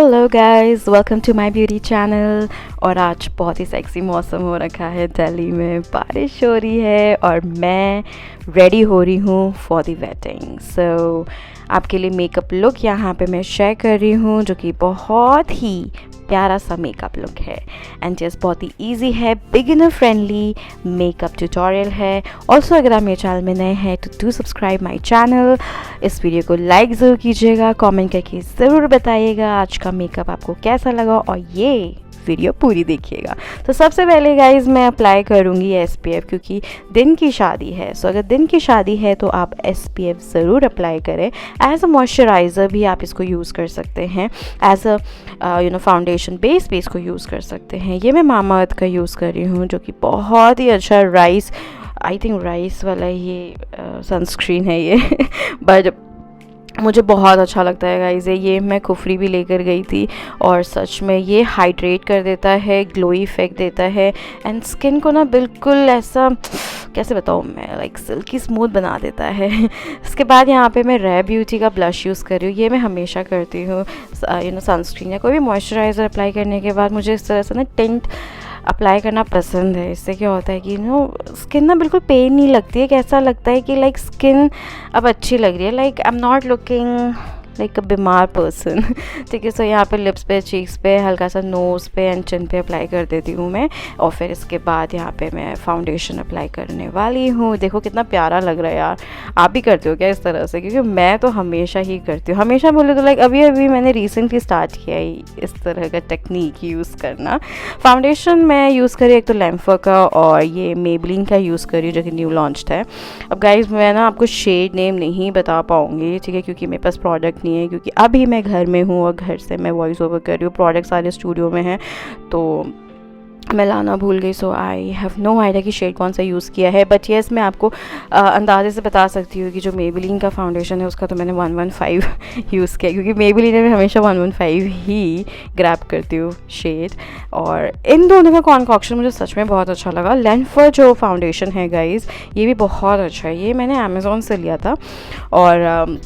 Hello guys, welcome to my beauty channel. और आज बहुत ही सेक्सी मौसम हो रखा है, दिल्ली में बारिश हो रही है और मैं रेडी हो रही हूँ फॉर द वेडिंग। सो आपके लिए मेकअप लुक यहाँ पे मैं शेयर कर रही हूँ, जो कि बहुत ही प्यारा सा मेकअप लुक है एंड जस्ट बहुत ही इजी है, बिगिनर फ्रेंडली मेकअप ट्यूटोरियल है। ऑल्सो अगर आप मेरे चैनल में नए हैं तो डू सब्सक्राइब माय चैनल। इस वीडियो को लाइक ज़रूर कीजिएगा, कमेंट करके ज़रूर बताइएगा आज का मेकअप आपको कैसा लगा और ये वीडियो पूरी देखिएगा। तो सबसे पहले गाइज मैं अप्लाई करूँगी SPF, क्योंकि दिन की शादी है। सो अगर दिन की शादी है तो आप SPF ज़रूर अप्लाई करें। एज अ मॉइस्चराइज़र भी आप इसको यूज़ कर सकते हैं, एज अ फाउंडेशन बेस भी इसको यूज़ कर सकते हैं। ये मैं मामाअर्थ का यूज़ कर रही हूँ, जो कि बहुत ही अच्छा आई थिंक राइस वाला ये सनस्क्रीन है ये बट मुझे बहुत अच्छा लगता है गाइस। ये मैं कुफरी भी लेकर गई थी और सच में ये हाइड्रेट कर देता है, ग्लोई इफेक्ट देता है एंड स्किन को ना बिल्कुल ऐसा कैसे बताऊँ मैं, लाइक सिल्की स्मूथ बना देता है। इसके बाद यहाँ पे मैं रेयर ब्यूटी का ब्लश यूज़ कर रही हूँ। ये मैं हमेशा करती हूँ सनस्क्रीन या कोई भी मॉइस्चराइज़र अप्लाई करने के बाद मुझे इस तरह से ना टिंट अप्लाई करना पसंद है। इससे क्या होता है कि स्किन ना बिल्कुल पेन नहीं लगती है, कैसा लगता है कि लाइक स्किन अब अच्छी लग रही है, like I am not looking like अ बीमार पर्सन। ठीक है, सो यहाँ पे लिप्स पे, चीक्स पे, हल्का सा नोज़ पे एंड चिन पे अप्लाई कर देती हूँ मैं। और फिर इसके बाद यहाँ पे मैं फाउंडेशन अप्लाई करने वाली हूँ। देखो कितना प्यारा लग रहा है यार। आप भी करते हो क्या इस तरह से? क्योंकि मैं तो हमेशा ही करती हूँ, हमेशा बोले तो लाइक अभी मैंने रिसेंटली स्टार्ट किया है इस तरह का टेक्निक यूज़ करना। फाउंडेशन मैं यूज़ करी एक तो लैम्फर का और ये मेबलिन का यूज़ करी, जो कि न्यू लॉन्च्ड है। अब गाइज मैं ना आपको शेड नेम नहीं बता पाऊँगी, ठीक है, क्योंकि मेरे पास प्रोडक्ट नहीं है, क्योंकि अभी मैं घर में हूँ और घर से मैं वॉइस ओवर कर रही हूँ। प्रोडक्ट सारे स्टूडियो में हैं तो मैं लाना भूल गई। सो आई हैव नो आइडिया कि शेड कौन सा यूज़ किया है, बट येस मैं आपको अंदाजे से बता सकती हूँ कि जो मेबलिन का फाउंडेशन है उसका तो मैंने 115 यूज़ किया, क्योंकि मेबलिन में हमेशा 115 ही ग्रैब करती हूँ शेड। और इन दोनों का कॉन्कॉक्शन मुझे सच में बहुत अच्छा लगा। लैम्फर जो फाउंडेशन है गाइज, ये भी बहुत अच्छा है। ये मैंने अमेज़ोन से लिया था और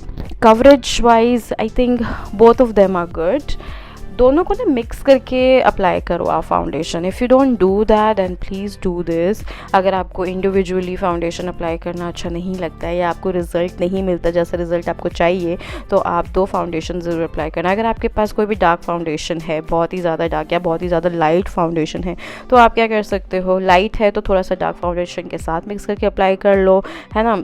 coverage wise I think both of them are good. दोनों को ना मिक्स करके अप्लाई करो आप foundation. If you don't do that and please do this. अगर आपको इंडिविजुअली फाउंडेशन अप्लाई करना अच्छा नहीं लगता है या आपको रिज़ल्ट नहीं मिलता जैसा रिज़ल्ट आपको चाहिए, तो आप दो फाउंडेशन ज़रूर अप्लाई करना। अगर आपके पास कोई भी डार्क फाउंडेशन है, बहुत ही ज़्यादा डार्क या बहुत ही ज़्यादा लाइट फाउंडेशन है, तो आप क्या कर सकते हो, लाइट है तो थोड़ा सा डार्क फाउंडेशन के साथ मिक्स करके अप्लाई कर लो, है ना।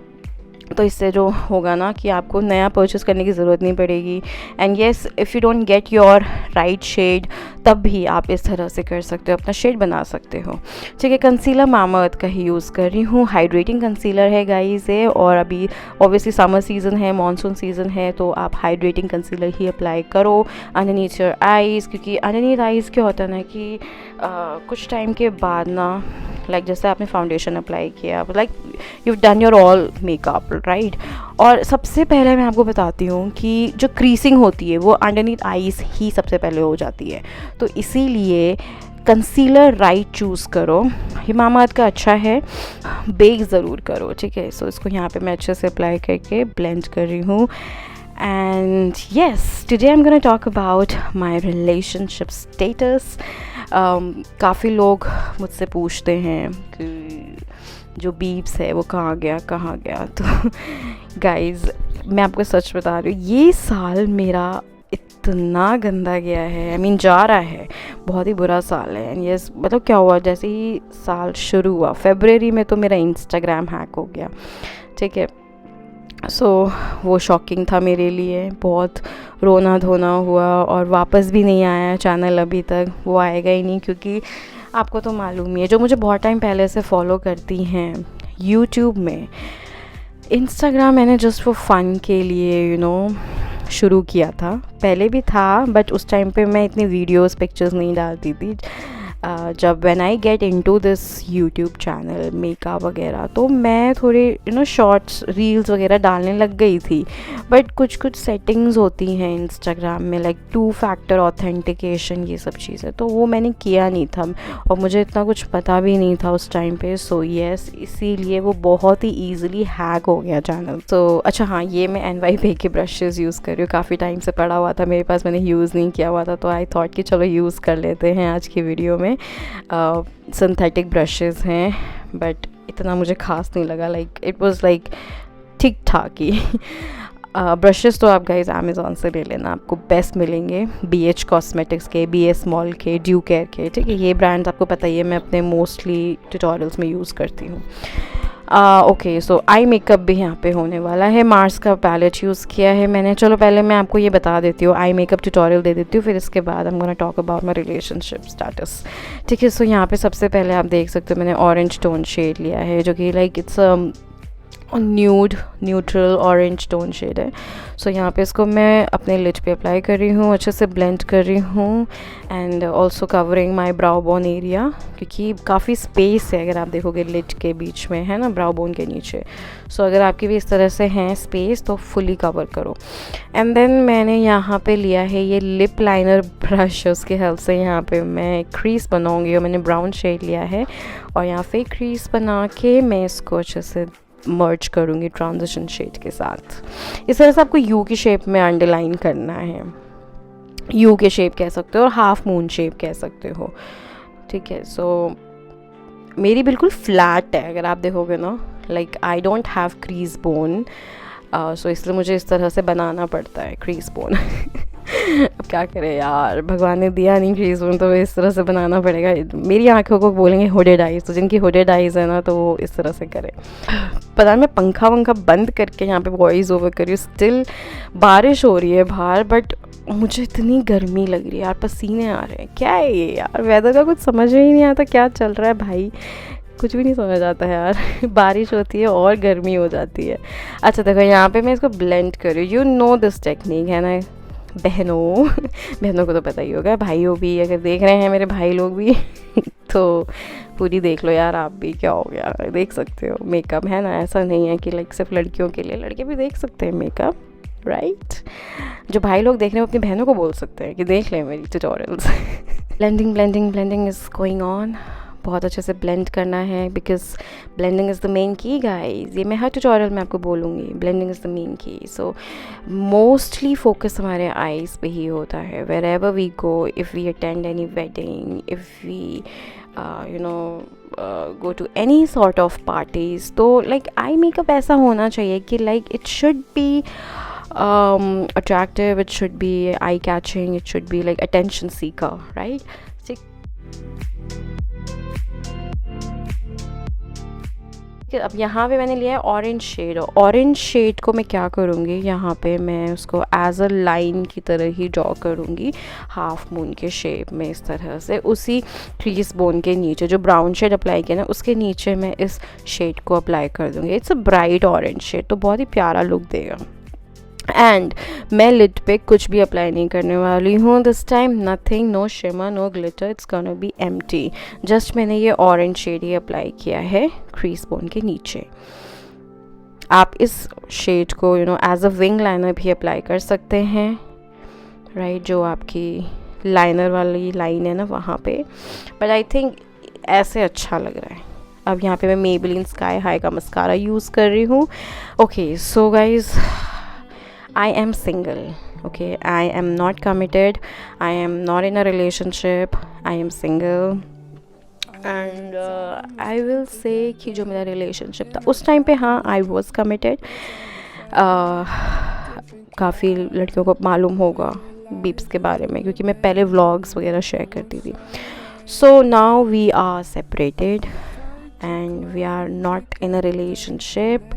तो इससे जो होगा ना कि आपको नया परचेस करने की ज़रूरत नहीं पड़ेगी। And yes, if you don't get your right shade, तब भी आप इस तरह से कर सकते हो, अपना शेड बना सकते हो। ठीक है, कंसीलर मामाअर्थ का ही यूज़ कर रही हूँ। हाइड्रेटिंग कंसीलर है गाइस है, और अभी ऑब्वियसली समर सीज़न है, मानसून सीज़न है, तो आप हाइड्रेटिंग कंसीलर ही अप्लाई करो अंडरनीथ योर आइज़। क्योंकि अंडरनीथ आइज़ क्या होता है ना कि कुछ टाइम के बाद ना, लाइक जैसे आपने फाउंडेशन अप्लाई किया, like you done your all makeup right. और सबसे पहले मैं आपको बताती हूँ कि जो क्रीसिंग होती है वो अंडरनीथ आईज ही सबसे पहले हो जाती है। तो इसीलिए कंसीलर राइट चूज़ करो। मामाअर्थ का अच्छा है, बेक ज़रूर करो, ठीक है। सो इसको यहाँ पे मैं अच्छे से अप्लाई करके ब्लेंड कर रही हूँ। And yes, today I am gonna talk about my relationship status. काफ़ी लोग मुझसे पूछते हैं कि जो बीप्स है वो कहाँ गया। तो गाइज़ मैं आपको सच बता रही हूँ, ये साल मेरा इतना गंदा गया है, आई मीन जा रहा है, बहुत ही बुरा साल है। एंड यस, मतलब क्या हुआ, जैसे ही साल शुरू हुआ फरवरी में तो मेरा इंस्टाग्राम हैक हो गया, ठीक है। सो वो शॉकिंग था मेरे लिए, बहुत रोना धोना हुआ और वापस भी नहीं आया चैनल अभी तक। वो आएगा ही नहीं, क्योंकि आपको तो मालूम ही है, जो मुझे बहुत टाइम पहले से फॉलो करती हैं यूट्यूब में, इंस्टाग्राम मैंने जस्ट फॉर फन के लिए शुरू किया था। पहले भी था बट उस टाइम पे मैं इतनी वीडियोस पिक्चर्स नहीं डालती थी। जब when I get into this YouTube channel makeup वगैरह, तो मैं थोड़े शॉर्ट्स रील्स वगैरह डालने लग गई थी। बट कुछ सेटिंग्स होती हैं इंस्टाग्राम में, लाइक 2 फैक्टर ऑथेंटिकेशन, ये सब चीज़ें, तो वो मैंने किया नहीं था और मुझे इतना कुछ पता भी नहीं था उस टाइम पे। सो येस, इसीलिए वो बहुत ही ईजिली हैक हो गया चैनल। तो अच्छा हाँ, ये मैं NYP के ब्रशेज़ यूज़ कर रही हूँ, काफ़ी टाइम से पड़ा हुआ था मेरे पास, मैंने यूज़ नहीं किया हुआ था, तो आई थॉट कि चलो यूज़ कर लेते हैं आज की वीडियो में। सिंथेटिक ब्रशेज़ हैं बट इतना मुझे ख़ास नहीं लगा, लाइक इट वाज लाइक ठीक ठाक ही। ब्रशेज़ तो आप गाइज अमेज़ॉन से ले लेना, आपको बेस्ट मिलेंगे, BH कॉस्मेटिक्स के, BS मॉल के, ड्यू केयर के, ठीक है। ये ब्रांड्स आपको पता ही है, मैं अपने मोस्टली ट्यूटोरियल्स में यूज़ करती हूँ। ओके, सो आई मेकअप भी यहाँ पे होने वाला है। मार्स का पैलेट यूज़ किया है मैंने। चलो पहले मैं आपको ये बता देती हूँ, आई मेकअप ट्यूटोरियल दे देती हूँ, फिर इसके बाद I am gonna talk about my relationship status, ठीक है। सो यहाँ पे सबसे पहले आप देख सकते हो मैंने ऑरेंज टोन शेड लिया है, जो कि like it's neutral orange tone shade है। सो यहाँ पे इसको मैं अपने लिड पे अप्लाई कर रही हूँ, अच्छे से ब्लेंड कर रही हूँ, and also covering my brow bone area, क्योंकि काफ़ी स्पेस है अगर आप देखोगे लिड के बीच में, है ना, ब्राउ बोन के नीचे। सो अगर आपकी भी इस तरह से हैं स्पेस तो फुली कवर करो। एंड देन मैंने यहाँ पे लिया है ये लिप लाइनर ब्रश, उसकी हेल्प से यहाँ पे मैं क्रीज बनाऊँगी, और मैंने ब्राउन शेड लिया है और यहाँ पे क्रीज बना के मैं इसको अच्छे से मर्ज करूँगी ट्रांजिशन शेड के साथ। इस तरह से आपको यू की शेप में अंडरलाइन करना है, यू के शेप कह सकते हो और हाफ मून शेप कह सकते हो, ठीक है। सो मेरी बिल्कुल फ्लैट है अगर आप देखोगे ना, like I don't have crease bone, so इसलिए मुझे इस तरह से बनाना पड़ता है क्रीज बोन। अब क्या करें यार, भगवान ने दिया नहीं क्रीज बोन, तो इस तरह से बनाना पड़ेगा। मेरी आंखों को बोलेंगे हुडेड आइज, तो जिनकी हुडेड आइज है ना तो वो इस तरह से करें। पता नहीं मैं पंखा वंखा बंद करके यहाँ पे वॉइस ओवर कर रही हूँ, स्टिल बारिश हो रही है बाहर, बट मुझे इतनी गर्मी लग रही है यार, पसीने आ रहे हैं। क्या है ये यार, वेदर का कुछ समझ में ही नहीं आता, क्या चल रहा है भाई, कुछ भी नहीं समझ आता है यार। बारिश होती है और गर्मी हो जाती है। अच्छा देखो यहाँ पे मैं इसको ब्लेंड कर रही हूँ, यू नो दिस टेक्निक, है ना बहनों को तो पता ही होगा, भाइयों भी अगर देख रहे हैं मेरे भाई लोग भी तो पूरी देख लो यार आप भी, क्या हो गया, देख सकते हो मेकअप, है ना, ऐसा नहीं है कि लाइक सिर्फ लड़कियों के लिए, लड़के भी देख सकते हैं मेकअप, राइट। जो भाई लोग देख रहे हैं अपनी बहनों को बोल सकते हैं कि देख लें मेरी tutorials. Blending is going on, बहुत अच्छे से ब्लेंड करना है, because blending is the main की गाइज, ये मैं हर ट्यूटोरियल में आपको बोलूँगी, blending is the main key. So mostly focus हमारे आईज़ पे ही होता है, wherever we go, if we attend any wedding, if we go to any sort of parties, तो like आई मेकअप ऐसा होना चाहिए कि like it should be attractive, it should be eye catching, it should be like attention seeker, right? अब यहाँ पे मैंने लिया है ऑरेंज शेड, ऑरेंज शेड को मैं क्या करूँगी, यहाँ पे मैं उसको एज अ लाइन की तरह ही ड्रॉ करूँगी हाफ मून के शेप में, इस तरह से उसी क्रीज बोन के नीचे जो ब्राउन शेड अप्लाई किया ना उसके नीचे मैं इस शेड को अप्लाई कर दूँगी। It's a bright orange shade, तो बहुत ही प्यारा लुक देगा। एंड मैं लिड पे कुछ भी अप्लाई नहीं करने वाली हूँ this time, nothing, no shimmer, no glitter, it's gonna be empty. Just मैंने ये ऑरेंज शेड ही अप्लाई किया है क्रीज बोन के नीचे। आप इस शेड को एज अ विंग लाइनर भी अप्लाई कर सकते हैं, राइट, जो आपकी लाइनर वाली लाइन है ना वहाँ पे, बट आई थिंक ऐसे अच्छा लग रहा है। अब यहाँ पे मैं मेबेलिन स्काई हाई का मस्कारा यूज़ कर रही हूँ। Okay so guys, I am single, okay, I am not committed, I am not in a relationship, I am single, and I will say कि जो मेरा relationship था उस टाइम पे, हाँ I was committed, काफ़ी लड़कियों को मालूम होगा बीप्स के बारे में क्योंकि मैं पहले व्लॉग्स वगैरह शेयर करती थी। So now we are separated and we are not in a relationship,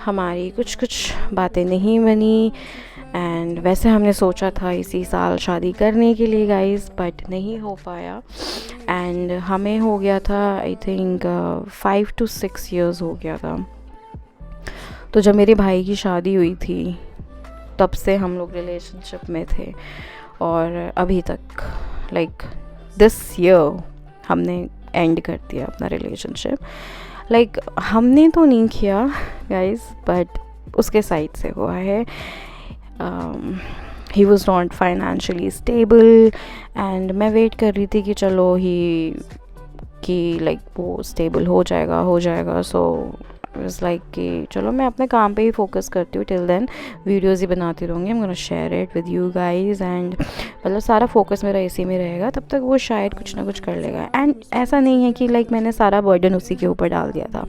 हमारी कुछ बातें नहीं बनी, एंड वैसे हमने सोचा था इसी साल शादी करने के लिए गाइस, बट नहीं हो पाया, एंड हमें हो गया था आई थिंक 5 to 6 years हो गया था। तो जब मेरे भाई की शादी हुई थी तब से हम लोग रिलेशनशिप में थे, और अभी तक लाइक दिस ईयर हमने एंड कर दिया अपना रिलेशनशिप। लाइक हमने तो नहीं किया गाइस, बट उसके साइड से हुआ है। He was not financially stable and मैं वेट कर रही थी कि चलो कि लाइक वो स्टेबल हो जाएगा। सो इट्स लाइक कि चलो मैं अपने काम पे ही फोकस करती हूँ, टिल देन वीडियोज़ ही बनाती रहूँगी, I am gonna share it with you guys. And मतलब सारा फोकस मेरा इसी में रहेगा, तब तक वो शायद कुछ ना कुछ कर लेगा। एंड ऐसा नहीं है कि लाइक मैंने सारा बर्डन उसी के ऊपर डाल दिया था,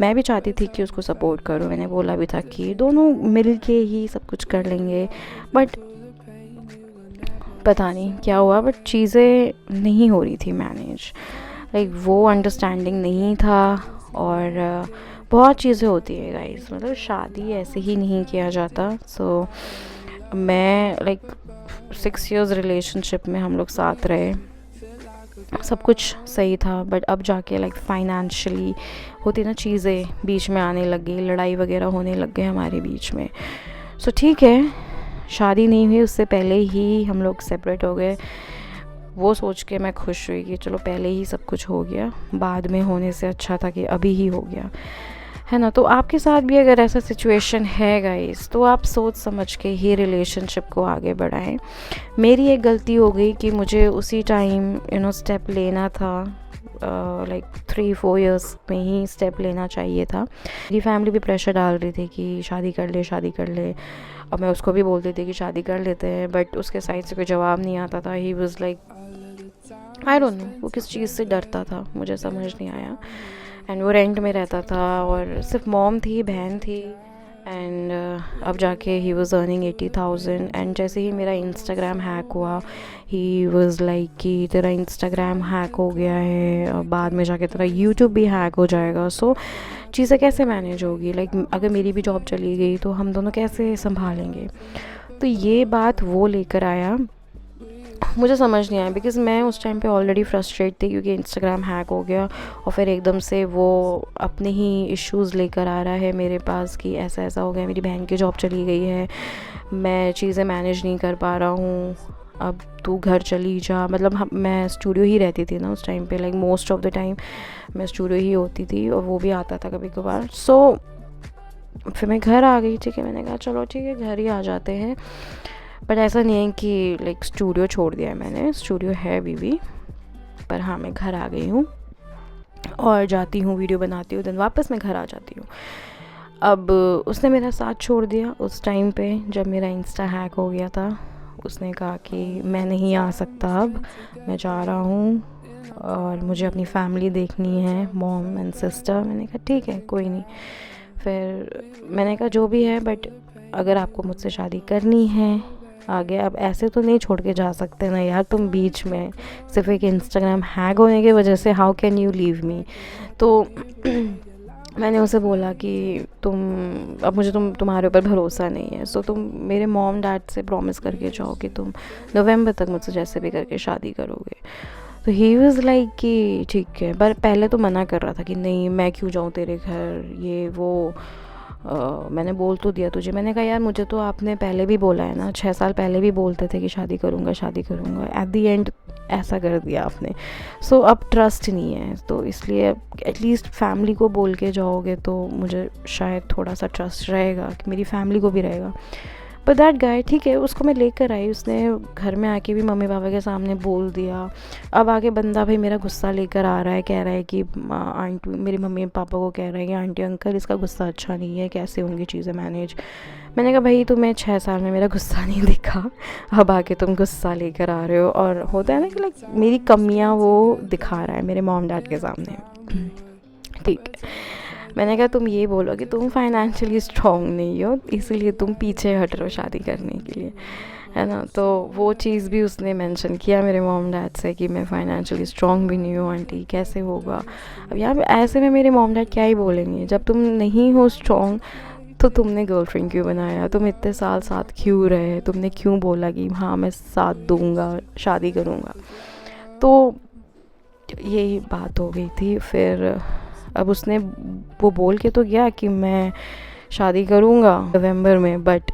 मैं भी चाहती थी कि उसको सपोर्ट करूँ। मैंने बोला भी था कि दोनों मिल के ही सब कुछ कर लेंगे, बट पता नहीं क्या हुआ, बट चीज़ें नहीं हो रही थी मैनेज। लाइक वो अंडरस्टैंडिंग नहीं था। और बहुत चीज़ें होती है गाइस, मतलब शादी ऐसे ही नहीं किया जाता। सो मैं लाइक 6 years रिलेशनशिप में हम लोग साथ रहे, सब कुछ सही था, बट अब जाके लाइक फाइनेंशियली होती ना चीज़ें बीच में आने लग गई, लड़ाई वगैरह होने लग गए हमारे बीच में। सो ठीक है, शादी नहीं हुई उससे पहले ही हम लोग सेपरेट हो गए। वो सोच के मैं खुश हुई कि चलो पहले ही सब कुछ हो गया, बाद में होने से अच्छा था कि अभी ही हो गया, है ना। तो आपके साथ भी अगर ऐसा सिचुएशन है गाइस, तो आप सोच समझ के ही रिलेशनशिप को आगे बढ़ाएं। मेरी एक गलती हो गई कि मुझे उसी टाइम स्टेप लेना था, लाइक 3-4 years में ही स्टेप लेना चाहिए था। मेरी फैमिली भी प्रेशर डाल रही थी कि शादी कर ले। और मैं उसको भी बोलती थी कि शादी कर लेते हैं, बट उसके साइड से कोई जवाब नहीं आता था। He was like I don't know वो किस चीज़ से डरता था, मुझे समझ नहीं आया। एंड वो रेंट में रहता था और सिर्फ मॉम थी, बहन थी। एंड अब जाके ही वाज अर्निंग 80,000। एंड जैसे ही मेरा इंस्टाग्राम हैक हुआ, ही वाज लाइक कि तेरा इंस्टाग्राम हैक हो गया है और बाद में जाके तेरा यूट्यूब भी हैक हो जाएगा। सो चीज़ें कैसे मैनेज होगी, लाइक अगर मेरी भी जॉब चली गई तो हम दोनों कैसे संभालेंगे। तो ये बात वो लेकर आया, मुझे समझ नहीं आया, बिकॉज़ मैं उस टाइम पे ऑलरेडी फ्रस्ट्रेट थी क्योंकि इंस्टाग्राम हैक हो गया और फिर एकदम से वो अपने ही इश्यूज़ लेकर आ रहा है मेरे पास कि ऐसा ऐसा हो गया, मेरी बहन की जॉब चली गई है, मैं चीज़ें मैनेज नहीं कर पा रहा हूँ, अब तू घर चली जा। मतलब मैं स्टूडियो ही रहती थी ना उस टाइम पे, like most of the time मैं स्टूडियो ही होती थी और वो भी आता था कभी कभार। सो फिर मैं घर आ गई, ठीक है, मैंने कहा चलो ठीक है घर ही आ जाते हैं। बट ऐसा नहीं है कि लाइक स्टूडियो छोड़ दिया है मैंने, स्टूडियो है अभी भी, पर हाँ मैं घर आ गई हूँ और जाती हूँ, वीडियो बनाती हूँ, देन वापस मैं घर आ जाती हूँ। अब उसने मेरा साथ छोड़ दिया उस टाइम पे जब मेरा इंस्टा हैक हो गया था। उसने कहा कि मैं नहीं आ सकता, अब मैं जा रहा हूँ और मुझे अपनी फैमिली देखनी है, मॉम एंड सिस्टर। मैंने कहा ठीक है कोई नहीं। फिर मैंने कहा जो भी है, बट अगर आपको मुझसे शादी करनी है आगे, अब ऐसे तो नहीं छोड़ के जा सकते ना यार तुम बीच में, सिर्फ एक इंस्टाग्राम हैक होने की वजह से how can you leave me. तो मैंने उसे बोला कि अब मुझे तुम्हारे ऊपर भरोसा नहीं है, सो तुम मेरे मॉम डैड से प्रॉमिस करके जाओ कि तुम नवंबर तक मुझसे जैसे भी करके शादी करोगे। तो ही वाज लाइक कि ठीक है, पर पहले तो मना कर रहा था कि नहीं मैं क्यों जाऊँ तेरे घर, ये वो। मैंने बोल तो दिया तुझे, मैंने कहा यार मुझे तो आपने पहले भी बोला है ना, 6 साल पहले भी बोलते थे कि शादी करूँगा, एट द एंड ऐसा कर दिया आपने। सो अब ट्रस्ट नहीं है, तो इसलिए एटलीस्ट फैमिली को बोल के जाओगे तो मुझे शायद थोड़ा सा ट्रस्ट रहेगा कि मेरी फैमिली को भी रहेगा। बट दैट गाय ठीक है, उसको मैं लेकर आई, उसने घर में आके भी मम्मी पापा के सामने बोल दिया। अब आगे बंदा भाई मेरा गुस्सा लेकर आ रहा है, कह रहा है कि आंटी, मेरी मम्मी पापा को कह रहा है कि आंटी अंकल इसका गुस्सा अच्छा नहीं है, कैसे होंगी चीज़ें मैनेज। मैंने कहा भाई तुम्हें 6 साल में मेरा गुस्सा नहीं दिखा, अब आके तुम गुस्सा लेकर आ रहे हो। और होता है ना कि लाइक मेरी कमियाँ वो दिखा रहा है मेरे मॉम डैड के सामने, ठीक है। मैंने कहा तुम ये बोलो कि तुम फाइनेंशियली स्ट्रॉन्ग नहीं हो, इसीलिए तुम पीछे हट रहे हो शादी करने के लिए, है ना। तो वो चीज़ भी उसने मेंशन किया मेरे मॉम डैड से कि मैं फाइनेंशियली स्ट्रॉन्ग भी नहीं हूँ आंटी, कैसे होगा। अब यार ऐसे में मेरे मॉम डैड क्या ही बोलेंगे, जब तुम नहीं हो स्ट्रॉन्ग तो तुमने गर्लफ्रेंड क्यों बनाया, तुम इतने साल साथ क्यों रहे, तुमने क्यों बोला कि हाँ मैं साथ दूँगा, शादी करूँगा। तो यही बात हो गई थी। फिर अब उसने वो बोल के तो गया कि मैं शादी करूँगा नवंबर में, बट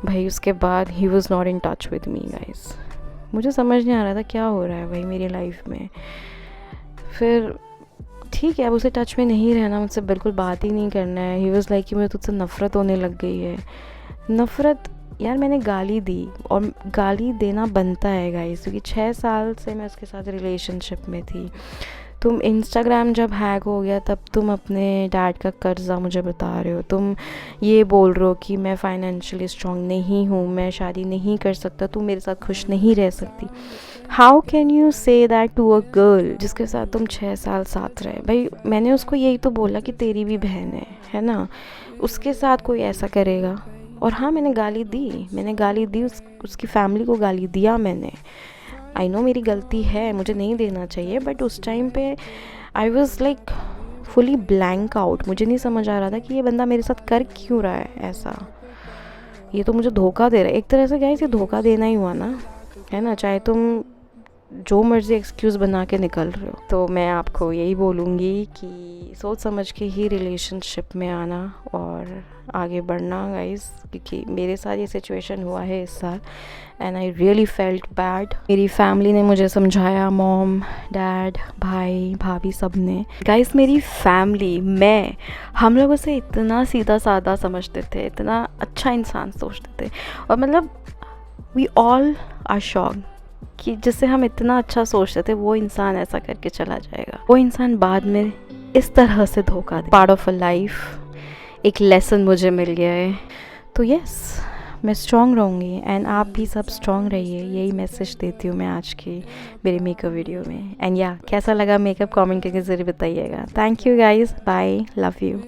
भाई उसके बाद he was not in touch with me guys. मुझे समझ नहीं आ रहा था क्या हो रहा है भाई मेरी लाइफ में। फिर ठीक है, अब उसे टच में नहीं रहना, मुझसे बिल्कुल बात ही नहीं करना है। ही वॉज़ लाइक कि मुझे तुझसे नफ़रत होने लग गई है। नफ़रत यार, मैंने गाली दी और गाली देना बनता है गाइस, क्योंकि 6 साल से मैं उसके साथ रिलेशनशिप में थी। तुम इंस्टाग्राम जब हैक हो गया तब तुम अपने डैड का कर्जा मुझे बता रहे हो, तुम ये बोल रहे हो कि मैं फाइनेंशियली स्ट्रांग नहीं हूँ, मैं शादी नहीं कर सकता, तुम मेरे साथ खुश नहीं रह सकती। How can you say that to a girl जिसके साथ तुम 6 साल साथ रहे? भाई मैंने उसको यही तो बोला कि तेरी भी बहन है ना, उसके साथ कोई ऐसा करेगा? और हाँ, मैंने गाली दी उसकी फैमिली को गाली दिया मैंने। आई नो मेरी गलती है, मुझे नहीं देना चाहिए, बट उस टाइम पे I was like fully blank out. मुझे नहीं समझ आ रहा था कि ये बंदा मेरे साथ कर क्यों रहा है ऐसा। ये तो मुझे धोखा दे रहा है एक तरह से। गाइस, ये धोखा देना ही हुआ ना, है ना, चाहे तुम जो मर्ज़ी एक्सक्यूज़ बना के निकल रहे हो। तो मैं आपको यही बोलूँगी कि सोच समझ के ही रिलेशनशिप में आना और आगे बढ़ना गाइस, क्योंकि मेरे साथ ये सिचुएशन हुआ है इस साल and I really felt bad. मेरी फैमिली ने मुझे समझाया, मॉम, डैड, भाई, भाभी, सब ने। गाइस, मेरी फैमिली, हम लोग उसे इतना सीधा साधा समझते थे, इतना अच्छा इंसान सोचते थे, और मतलब वी ऑल आर शॉक्ड कि जिससे हम इतना अच्छा सोचते थे वो इंसान ऐसा करके चला जाएगा। वो इंसान बाद में इस तरह से धोखा दे। पार्ट ऑफ अ लाइफ, एक लेसन मुझे मिल गया है। तो यस, मैं स्ट्रॉन्ग रहूँगी एंड आप भी सब स्ट्रॉन्ग रहिए, यही मैसेज देती हूँ मैं आज की मेरे मेकअप वीडियो में। एंड या कैसा लगा मेकअप कमेंट करके ज़रूर बताइएगा। Thank you guys, bye, love you.